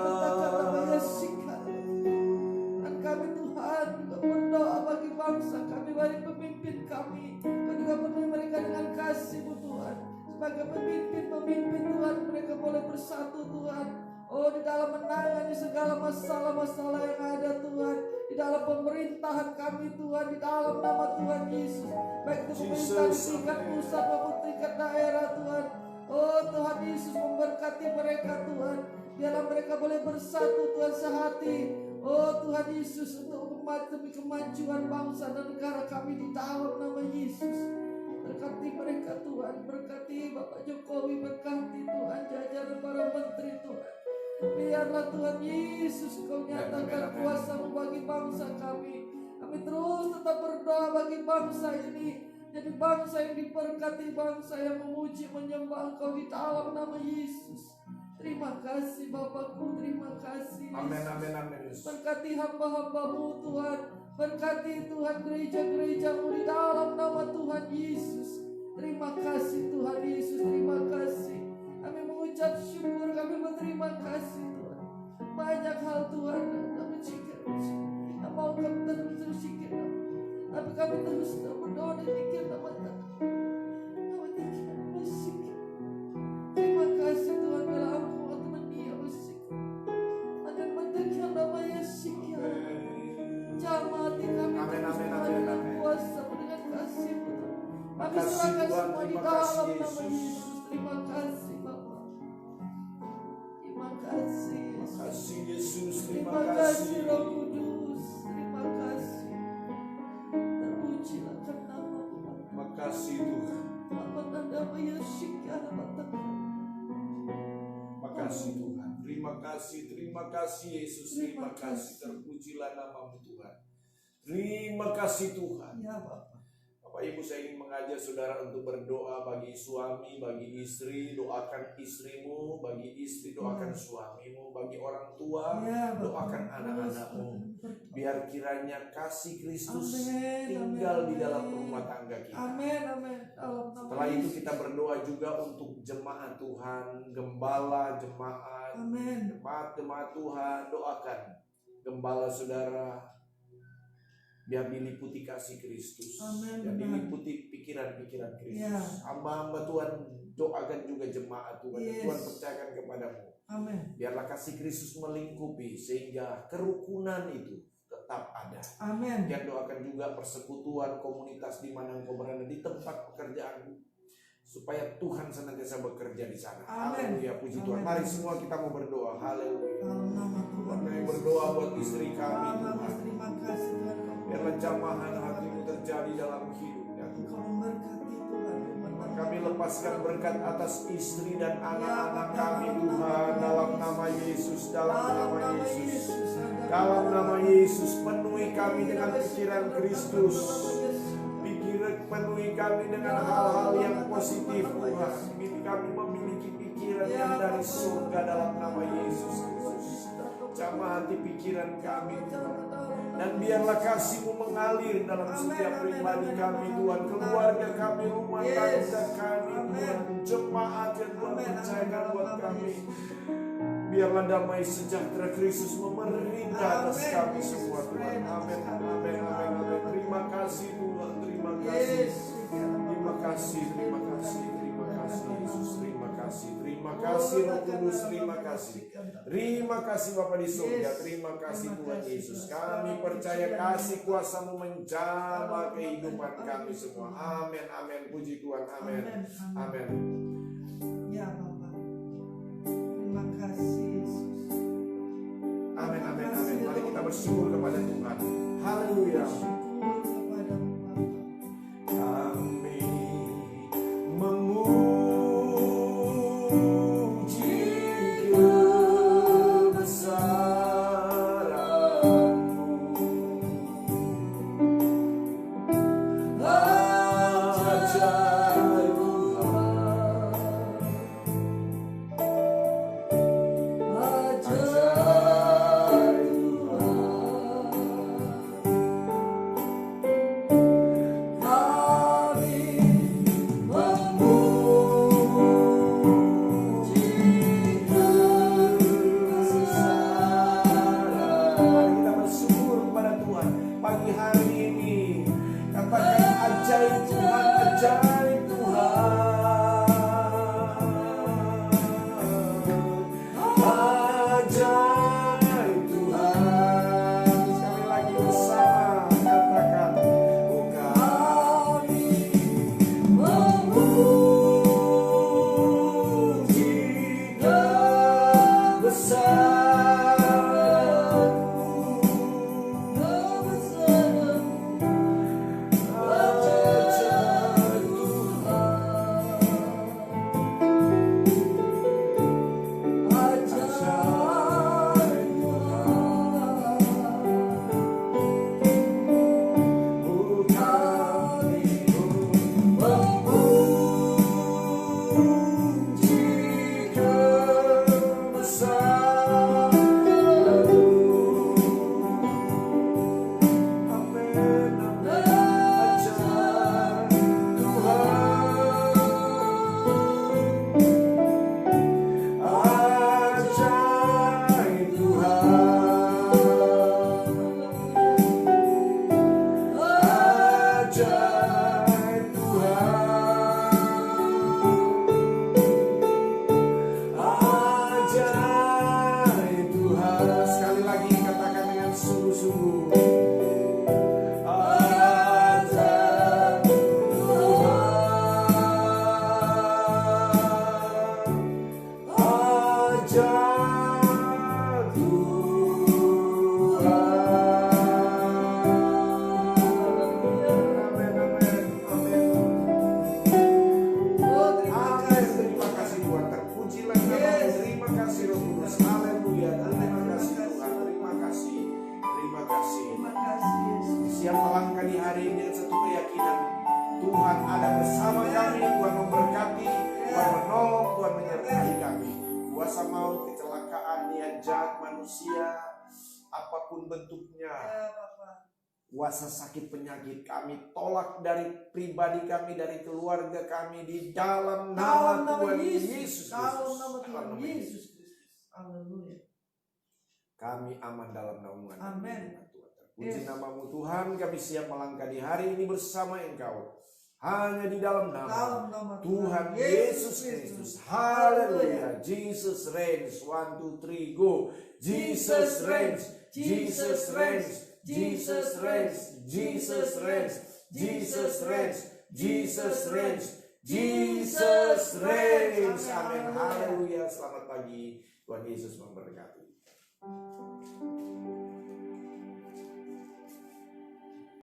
Dan kami Tuhan juga berdoa bagi bangsa kami, bagi pemimpin kami. Kau juga penuhi mereka dengan kasih-Mu Tuhan. Sebagai pemimpin Tuhan, mereka boleh bersatu Tuhan. Oh, di dalam menangani segala masalah-masalah yang ada Tuhan. Di dalam pemerintahan kami Tuhan, di dalam nama Tuhan Yesus. Baik itu pemerintah di tingkat pusat maupun tingkat daerah Tuhan. Oh Tuhan Yesus, memberkati mereka Tuhan. Biarlah mereka boleh bersatu Tuhan sehati. Oh Tuhan Yesus, untuk demi kemajuan bangsa dan negara kami di dalam nama Yesus. Berkati mereka Tuhan, berkati Bapak Jokowi, berkati Tuhan jajaran para menteri Tuhan. Biarlah Tuhan Yesus Kau nyatakan kuasa-Mu bagi bangsa kami. Kami terus tetap berdoa bagi bangsa ini. Jadi bangsa yang diberkati, bangsa yang memuji menyembah Engkau di dalam nama Yesus. Terima kasih Bapakku, terima kasih Yesus. Amin, amin, amin. Berkati hamba-hamba-Mu Tuhan. Berkati Tuhan gereja-gereja-Mu di dalam nama Tuhan Yesus. Terima kasih Tuhan Yesus, terima kasih. Kami mengucap syukur, kami berterima kasih Tuhan. Banyak hal Tuhan kami cikir yang mau kami terus cikir. Tapi kami terus berdoa dan pikir nama Tuhan. Kami pikir musik. Terima kasih Tuhan, bila aku teman dia musik. Akan mendengar nama Yesus ya. Jamah hati kami terus dengan kuasa dengan kasih-Mu. Kami serahkan semua di dalam nama Yesus. Terima kasih Bapa. Terima kasih Yesus. Terima kasih Yesus, Terima kasih Roh Kudus. Terima kasih. Terpujilah nama-Mu. Terima kasih Tuhan. Nama Yesus ya. Terima kasih Tuhan. Terima kasih Yesus. Terima kasih. Terpujilah nama-Mu Tuhan. Terima kasih Tuhan. Ya Bapak. Bapak Ibu, saya ingin mengajak saudara untuk berdoa bagi suami, bagi istri, doakan istrimu, bagi istri doakan suamimu, bagi orang tua doakan anak-anakmu. Biar kiranya kasih Kristus tinggal di dalam rumah tangga kita. Amin, amin. Setelah itu kita berdoa juga untuk jemaat Tuhan, gembala jemaat, jemaat Tuhan, doakan gembala saudara. Biar diliputi kasih Kristus, biar diliputi pikiran-pikiran Kristus. Hamba-hamba Tuhan doakan juga jemaat Tuhan, Tuhan percayakan kepadamu. Amin. Biarlah kasih Kristus melingkupi sehingga kerukunan itu tetap ada. Amin. Yang doakan juga persekutuan komunitas di mana engkau berada, di tempat pekerjaanmu, supaya Tuhan senantiasa bekerja di sana. Haleluya, puji Tuhan. Mari semua kita mau berdoa. Haleluya. Kami berdoa buat istri kami Tuhan. Terima kasih Tuhan. Biarlah jamahan hatimu terjadi dalam hidupnya Tuhan. Kami lepaskan berkat atas istri dan anak-anak kami Tuhan, dalam nama Yesus, dalam nama Yesus. Dalam nama Yesus, penuhi kami dengan pikiran Kristus. Penuhi kami dengan hal-hal yang positif Tuhan. Kami memiliki pikiran yang dari surga dalam nama Yesus Kristus. Jamah hati pikiran kami Tuhan. Dan biarlah kasih-Mu mengalir dalam setiap pribadi kami Tuhan, keluarga kami, rumah tangga kami Tuhan, jemaat yang Tuhan percayakan buat kami. Biarlah damai sejahtera Kristus memerintah atas kami semua Tuhan. Amin, amin, amin, amin. Terima kasih Tuhan, terima kasih. Terima kasih, terima kasih, terima kasih Yesus, terima kasih. Terima kasih Roh Kudus, terima kasih. Terima kasih Bapa di surga, terima kasih Tuhan Yesus. Kami percaya kasih kuasa-Mu menjamah kehidupan kami semua. Amin, amin. Puji Tuhan, amin. Amin. Ya Bapa, terima kasih Yesus. Amin, amin, amin. Mari kita bersyukur kepada Tuhan. Haleluya. Kami memuji kebesaran-Mu. Ajaib apapun bentuknya, kuasa sakit penyakit kami tolak dari pribadi kami, dari keluarga kami di dalam nama Tuhan Yesus Kristus. Kami aman dalam naungan Tuhan. Terpuji namamu Tuhan, kami siap melangkah di hari ini bersama Engkau. Hanya di dalam nama Tuhan Yesus Kristus. Haleluya. Jesus reigns. 1, 2, 3, go. Jesus reigns. Jesus reigns. Jesus reigns. Jesus reigns. Jesus reigns. Jesus reigns. Jesus reigns. Amin. Haleluya. Selamat pagi. Tuhan Yesus memberkati.